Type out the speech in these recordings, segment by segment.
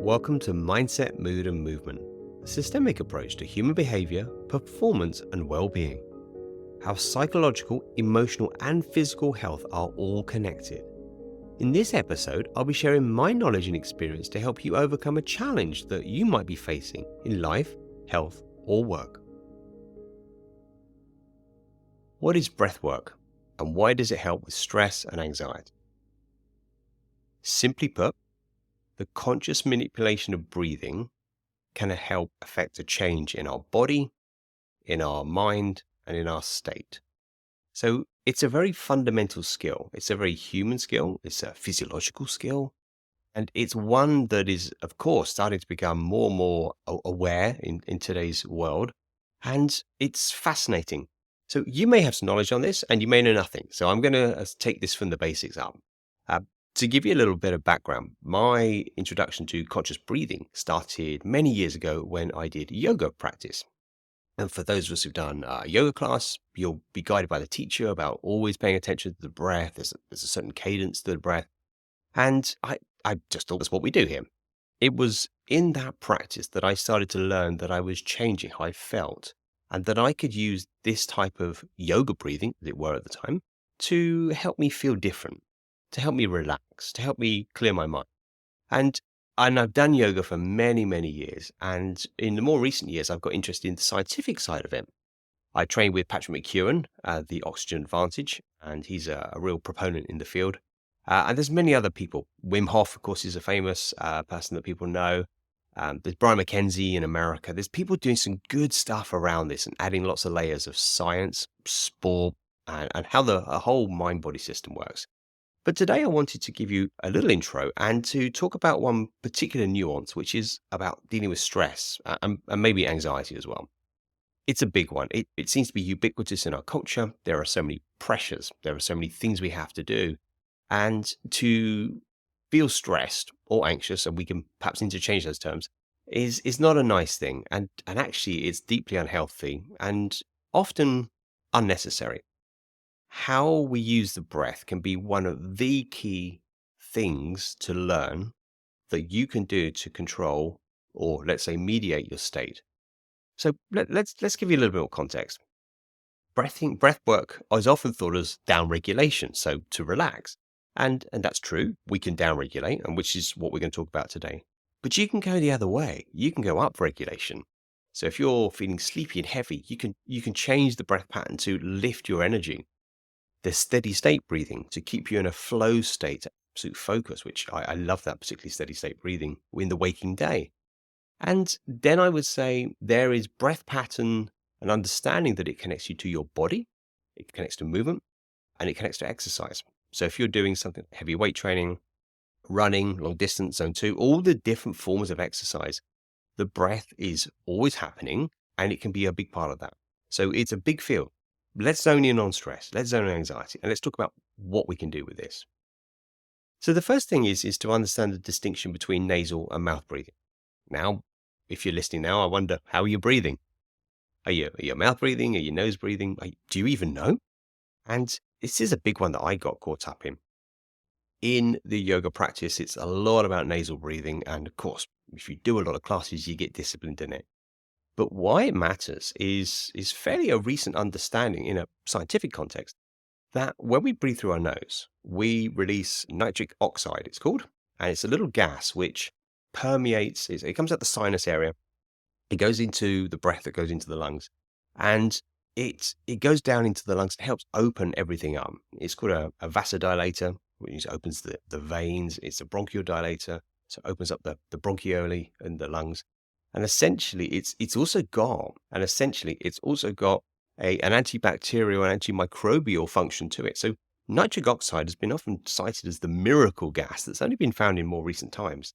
Welcome to Mindset, Mood and Movement, a systemic approach to human behavior, performance and well-being. How psychological, emotional and physical health are all connected. In this episode, I'll be sharing my knowledge and experience to help you overcome a challenge that you might be facing in life, health or work. What is breathwork and why does it help with stress and anxiety? Simply put, the conscious manipulation of breathing can help affect a change in our body, in our mind, and in our state. So it's a very fundamental skill. It's a very human skill. It's a physiological skill. And it's one that is, of course, starting to become more and more aware in today's world. And it's fascinating. So you may have some knowledge on this and you may know nothing. So I'm going to take this from the basics up. Uh, to give you a little bit of background, my introduction to conscious breathing started many years ago when I did yoga practice. And for those of us who've done a yoga class, you'll be guided by the teacher about always paying attention to the breath. There's a certain cadence to the breath. And I just thought that's what we do here. It was in that practice that I started to learn that I was changing how I felt and that I could use this type of yoga breathing, as it were at the time, to help me feel different, to help me relax, to help me clear my mind. And I've done yoga for many, many years. And in the more recent years, I've got interested in the scientific side of it. I trained with Patrick McEwen, the Oxygen Advantage, and he's a real proponent in the field. And there's many other people. Wim Hof, of course, is a famous person that people know. There's Brian McKenzie in America. There's people doing some good stuff around this and adding lots of layers of science, sport, and how the whole mind-body system works. But today I wanted to give you a little intro and to talk about one particular nuance, which is about dealing with stress and maybe anxiety as well. It's a big one. It seems to be ubiquitous in our culture. There are so many pressures. There are so many things we have to do. And to feel stressed or anxious, and we can perhaps interchange those terms, is not a nice thing. And actually it's deeply unhealthy and often unnecessary. How we use the breath can be one of the key things to learn that you can do to control or let's say mediate your state. So let's give you a little bit more context. Breath work is often thought as down regulation, so to relax. And that's true. We can down regulate, and which is what we're going to talk about today. But you can go the other way. You can go up regulation. So if you're feeling sleepy and heavy, you can change the breath pattern to lift your energy. There's steady state breathing to keep you in a flow state, absolute focus, which I love that, particularly steady state breathing in the waking day. And then I would say there is breath pattern and understanding that it connects you to your body, it connects to movement, and it connects to exercise. So if you're doing something heavy weight training, running, long distance, zone 2, all the different forms of exercise, the breath is always happening and it can be a big part of that. So it's a big field. Let's zone in on stress, let's zone in on anxiety, and let's talk about what we can do with this. So the first thing is to understand the distinction between nasal and mouth breathing. Now, if you're listening now, I wonder, how are you breathing? Are you mouth breathing? Are you nose breathing? Do you even know? And this is a big one that I got caught up in. In the yoga practice, it's a lot about nasal breathing. And of course, if you do a lot of classes, you get disciplined in it. But why it matters is fairly a recent understanding in a scientific context that when we breathe through our nose, we release nitric oxide, it's called, and it's a little gas which permeates, it comes out the sinus area, it goes into the breath that goes into the lungs, and it goes down into the lungs and helps open everything up. It's called a vasodilator, which opens the veins. It's a bronchodilator, so it opens up the bronchioli and the lungs. And essentially, it's also got an antibacterial and antimicrobial function to it. So nitric oxide has been often cited as the miracle gas that's only been found in more recent times.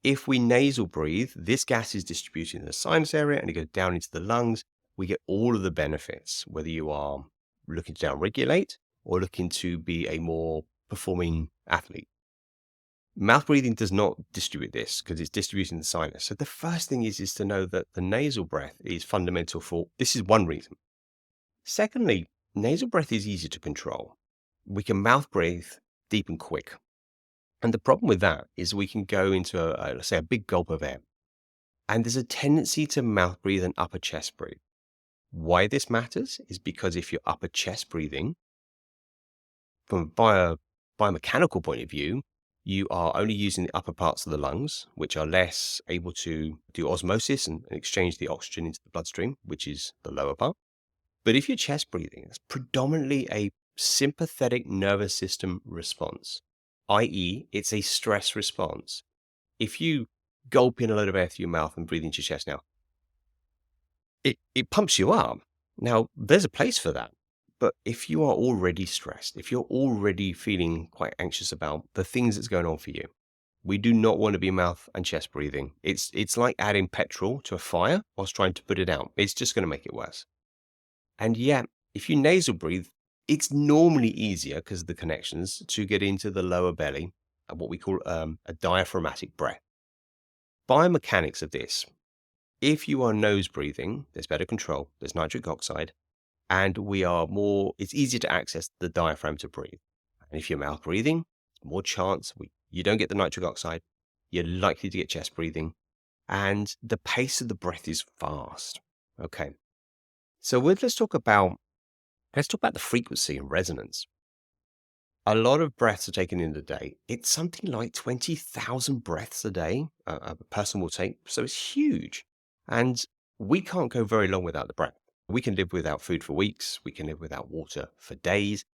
If we nasal breathe, this gas is distributed in the sinus area and it goes down into the lungs. We get all of the benefits, whether you are looking to downregulate or looking to be a more performing athlete. Mouth breathing does not distribute this because it's distributing the sinus. So the first thing is to know that the nasal breath is fundamental for, this is one reason. Secondly, nasal breath is easy to control. We can mouth breathe deep and quick. And the problem with that is we can go into let's say a big gulp of air, and there's a tendency to mouth breathe and upper chest breathe. Why this matters is because if you're upper chest breathing, from a biomechanical point of view, you are only using the upper parts of the lungs, which are less able to do osmosis and exchange the oxygen into the bloodstream, which is the lower part. But if you're chest breathing, it's predominantly a sympathetic nervous system response, i.e., it's a stress response. If you gulp in a load of air through your mouth and breathe into your chest now, it pumps you up. Now, there's a place for that. But if you are already stressed, if you're already feeling quite anxious about the things that's going on for you, we do not want to be mouth and chest breathing. It's like adding petrol to a fire whilst trying to put it out. It's just going to make it worse. And yet, if you nasal breathe, it's normally easier because of the connections to get into the lower belly, what we call a diaphragmatic breath. Biomechanics of this, if you are nose breathing, there's better control, there's nitric oxide, and it's easier to access the diaphragm to breathe. And if you're mouth breathing, it's more chance you don't get the nitric oxide, you're likely to get chest breathing, and the pace of the breath is fast. Okay. So let's talk about the frequency and resonance. A lot of breaths are taken in a day. It's something like 20,000 breaths a day a person will take. So it's huge. And we can't go very long without the breath. We can live without food for weeks. We can live without water for days.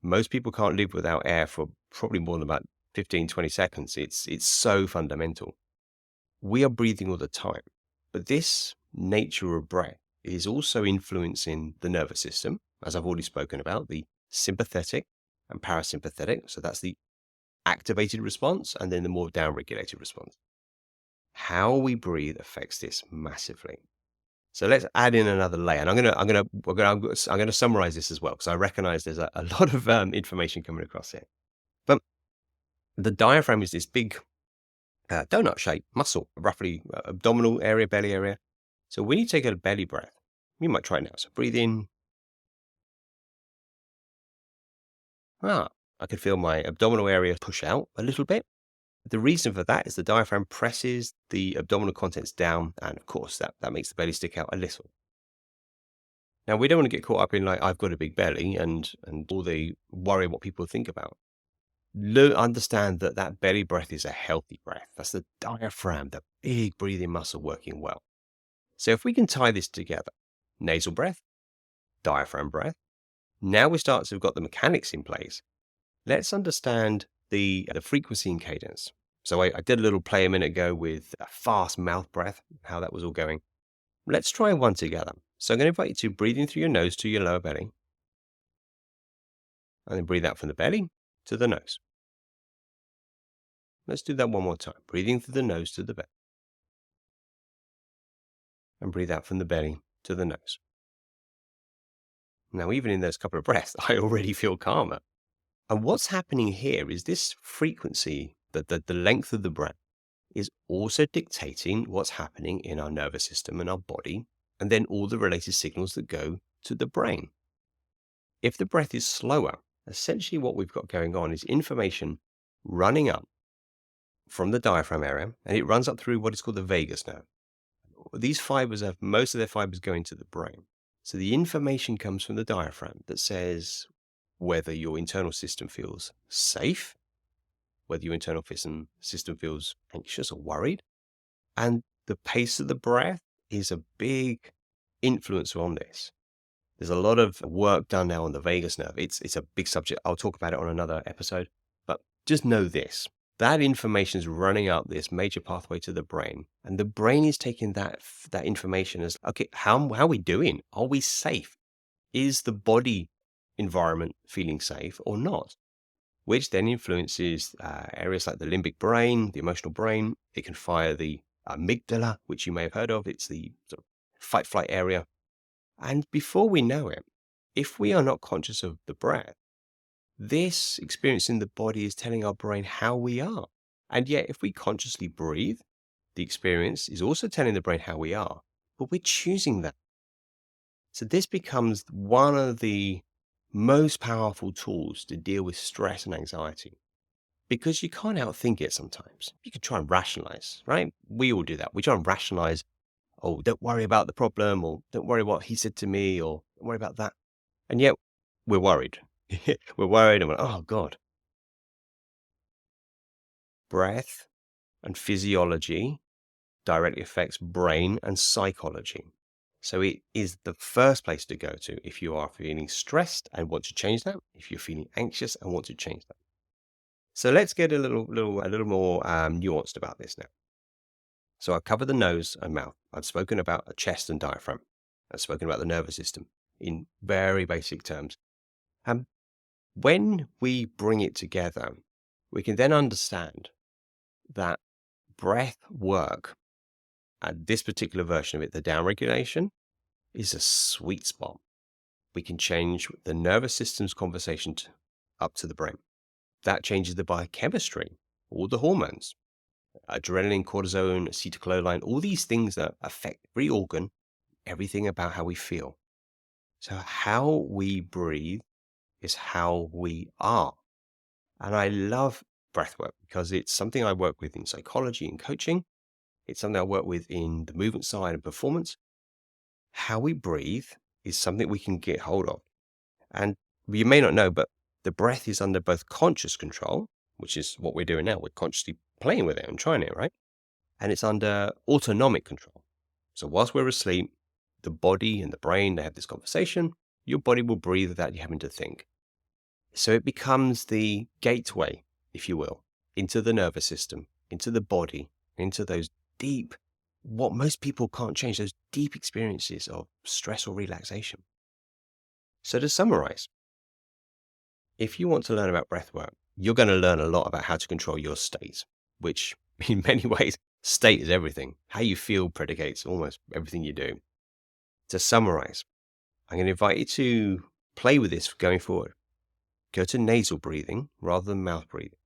Most people can't live without air for probably more than about 15, 20 seconds. It's so fundamental. We are breathing all the time. But this nature of breath is also influencing the nervous system, as I've already spoken about, the sympathetic and parasympathetic. So that's the activated response and then the more downregulated response. How we breathe affects this massively. So let's add in another layer, and I'm gonna summarize this as well because I recognize there's a lot of information coming across here. But the diaphragm is this big donut-shaped muscle, roughly abdominal area, belly area. So when you take a belly breath, you might try it now. So breathe in. I can feel my abdominal area push out a little bit. The reason for that is the diaphragm presses the abdominal contents down, and of course that makes the belly stick out a little. Now, we don't want to get caught up in like, I've got a big belly and all the worry what people think about. Understand that belly breath is a healthy breath. That's the diaphragm, the big breathing muscle working well. So if we can tie this together, nasal breath, diaphragm breath, now we've got the mechanics in place. Let's understand the frequency and cadence. So I did a little play a minute ago with a fast mouth breath, how that was all going. Let's try one together. So I'm going to invite you to breathe in through your nose to your lower belly. And then breathe out from the belly to the nose. Let's do that one more time. Breathing through the nose to the belly. And breathe out from the belly to the nose. Now, even in those couple of breaths, I already feel calmer. And what's happening here is this frequency, the length of the breath, is also dictating what's happening in our nervous system and our body, and then all the related signals that go to the brain. If the breath is slower, essentially what we've got going on is information running up from the diaphragm area, and it runs up through what is called the vagus nerve. These fibers have most of their fibers going to the brain. So the information comes from the diaphragm that says whether your internal system feels safe, whether your internal system feels anxious or worried. And the pace of the breath is a big influencer on this. There's a lot of work done now on the vagus nerve. It's a big subject. I'll talk about it on another episode. But just know this. That information is running up this major pathway to the brain. And the brain is taking that information as, okay, how are we doing? Are we safe? Is the body environment feeling safe or not? Which then influences areas like the limbic brain, the emotional brain. It can fire the amygdala, which you may have heard of. It's the sort of fight-flight area. And before we know it, if we are not conscious of the breath, this experience in the body is telling our brain how we are. And yet, if we consciously breathe, the experience is also telling the brain how we are, but we're choosing that. So this becomes one of the most powerful tools to deal with stress and anxiety. because you can't outthink it sometimes. You can try and rationalize, right? We all do that. We try and rationalize, oh, don't worry about the problem, or don't worry what he said to me, or don't worry about that. And yet we're worried. We're worried and we're, oh God. Breath and physiology directly affects brain and psychology. So it is the first place to go to if you are feeling stressed and want to change that, if you're feeling anxious and want to change that. So let's get a little more nuanced about this now. So I've covered the nose and mouth. I've spoken about a chest and diaphragm. I've spoken about the nervous system in very basic terms. And when we bring it together, we can then understand that breath work, and this particular version of it, the down regulation, is a sweet spot. We can change the nervous system's conversation up to the brain. That changes the biochemistry, all the hormones, adrenaline, cortisone, acetylcholine, all these things that affect every organ, everything about how we feel. So how we breathe is how we are. And I love breathwork because it's something I work with in psychology and coaching. It's something I work with in the movement side and performance. How we breathe is something we can get hold of. And you may not know, but the breath is under both conscious control, which is what we're doing now. We're consciously playing with it and trying it, right? And it's under autonomic control. So whilst we're asleep, the body and the brain, they have this conversation. Your body will breathe without you having to think. So it becomes the gateway, if you will, into the nervous system, into the body, into those deep, what most people can't change, those deep experiences of stress or relaxation. So to summarize, if you want to learn about breathwork, you're going to learn a lot about how to control your state, which in many ways, state is everything. How you feel predicates almost everything you do. To summarize, I'm going to invite you to play with this going forward. Go to nasal breathing rather than mouth breathing.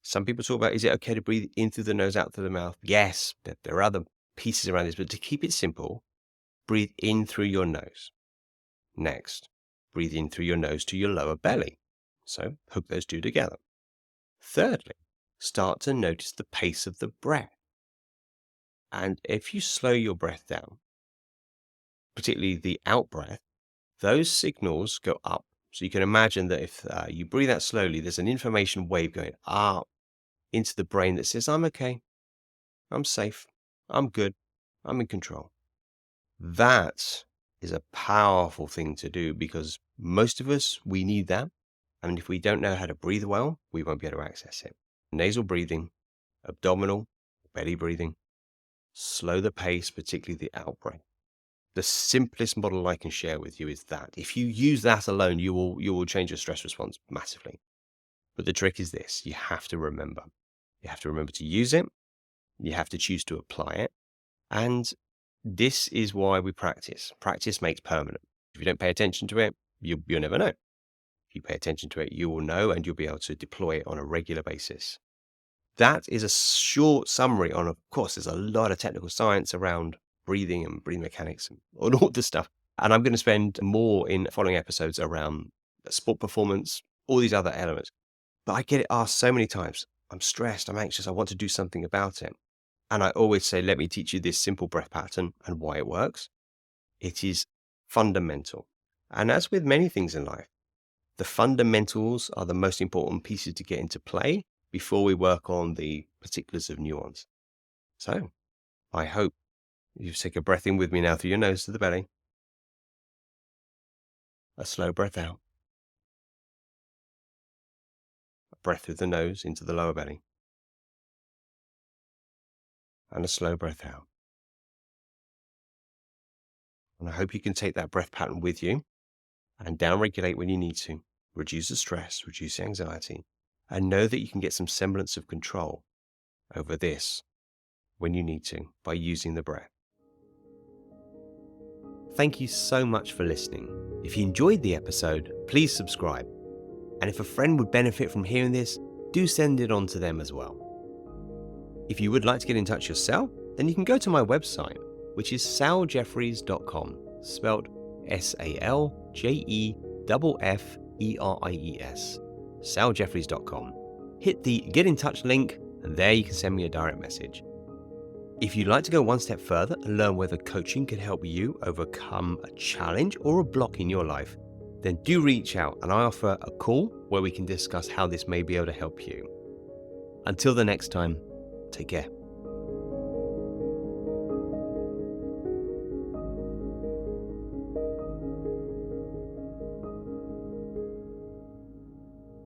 Some people talk about, is it okay to breathe in through the nose, out through the mouth? Yes, there are other pieces around this, but to keep it simple, breathe in through your nose. Next, breathe in through your nose to your lower belly. So hook those two together. Thirdly, start to notice the pace of the breath. And if you slow your breath down, particularly the out breath, those signals go up. So you can imagine that if you breathe out slowly, there's an information wave going up into the brain that says, I'm okay, I'm safe, I'm good, I'm in control. That is a powerful thing to do because most of us, we need that. And if we don't know how to breathe well, we won't be able to access it. Nasal breathing, abdominal, belly breathing, slow the pace, particularly the out breath. The simplest model I can share with you is that. If you use that alone, you will change your stress response massively. But the trick is this, you have to remember. You have to remember to use it. You have to choose to apply it. And this is why we practice. Practice makes permanent. If you don't pay attention to it, you'll never know. If you pay attention to it, you will know and you'll be able to deploy it on a regular basis. That is a short summary on, of course, there's a lot of technical science around breathing and breathing mechanics and all this stuff. And I'm going to spend more in following episodes around sport performance, all these other elements. But I get it asked so many times. I'm stressed, I'm anxious, I want to do something about it. And I always say, let me teach you this simple breath pattern and why it works. It is fundamental. And as with many things in life, the fundamentals are the most important pieces to get into play before we work on the particulars of nuance. So I hope you take a breath in with me now through your nose to the belly. A slow breath out. A breath through the nose into the lower belly. And a slow breath out. And I hope you can take that breath pattern with you and down-regulate when you need to. Reduce the stress, reduce the anxiety, and know that you can get some semblance of control over this when you need to by using the breath. Thank you so much for listening. If you enjoyed the episode, please subscribe. And if a friend would benefit from hearing this, do send it on to them as well. If you would like to get in touch yourself, then you can go to my website, which is saljeffreys.com, spelled SALJEFFERIES, saljeffreys.com. hit the Get in Touch link, and there you can send me a direct message. If you'd like to go one step further and learn whether coaching can help you overcome a challenge or a block in your life, then do reach out and I offer a call where we can discuss how this may be able to help you. Until the next time, take care.